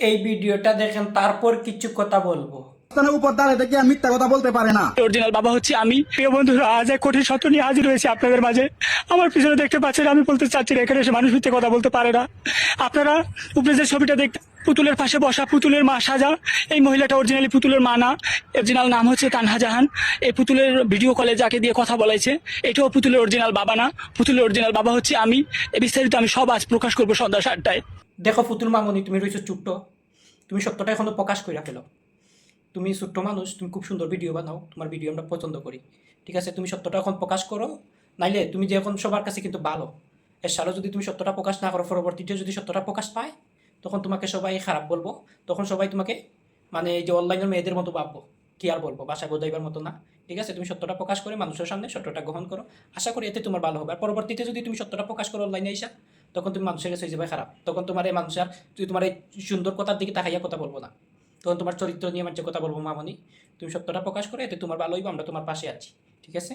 এই ভিডিওটা দেখেন, তারপর কিছু কথা বলবো। উপর দাঁড়িয়ে থেকে মিথ্যা কথা বলতে পারে না। অরিজিনাল বাবা হচ্ছে আমি। প্রিয় বন্ধুরা, আজ এক কঠিন সত্য নিয়ে হাজির হয়েছে আপনাদের মাঝে। আমার পিছনে দেখতে পাচ্ছেন, আমি বলতে চাচ্ছি না, এখানে এসে মানুষ মিথ্যে কথা বলতে পারে না। আপনারা উপরে যে ছবিটা দেখতে, পুতুলের পাশে বসা পুতুলের মা সাজা, এই মহিলাটা অরিজিনালি পুতুলের মা না। অরিজিনাল নাম হচ্ছে তানহা জাহান। এই পুতুলের ভিডিও কলে যাকে দিয়ে কথা বলাইছে, এটাও পুতুলের অরিজিনাল বাবা না। পুতুলের অরিজিনাল বাবা হচ্ছে আমি। এই বিস্তারিত আমি সব আজ প্রকাশ করবো সন্ধ্যা 7টায়। দেখো পুতুল মামনি, তুমি রয়েছো ছোট্ট, তুমি সত্যটা এখনো প্রকাশ করে ফেলো। তুমি ছোট্ট মানুষ, তুমি খুব সুন্দর ভিডিও বানাও, তোমার ভিডিও আমরা পছন্দ করি, ঠিক আছে? তুমি সত্যটা এখন প্রকাশ করো, নাইলে তুমি যে এখন সবার কাছে কিন্তু ভালো, এর সারও যদি তুমি সত্যটা প্রকাশ না করো, পরবর্তীতে যদি সত্যটা প্রকাশ পায়, তখন তোমাকে সবাই খারাপ বলবো। তখন সবাই তোমাকে মানে এই যে অনলাইনের মেয়েদের মতো ভাববো। কি আর বলবো, বাসায় বোঝাইবার মতো না, ঠিক আছে? তুমি সত্যটা প্রকাশ করে মানুষের সামনে সত্যটা গ্রহণ করো, আশা করি এতে তোমার ভালো হবে। আর পরবর্তীতে যদি তুমি সত্যটা প্রকাশ করো অনলাইনে এসে, তখন তুমি মানুষের কাছে হয়ে যাবে খারাপ। তখন তোমার এই মানুষের, তুই তোমার এই সুন্দর কথার দিকে তাকাইয়া কথা বলবো না, তখন তোমার চরিত্র নিয়ে মানুষের কথা বলবো। মামনি, তুমি সত্যটা প্রকাশ করে, এতে তোমার ভালো হইব, আমরা তোমার পাশে আছি, ঠিক আছে?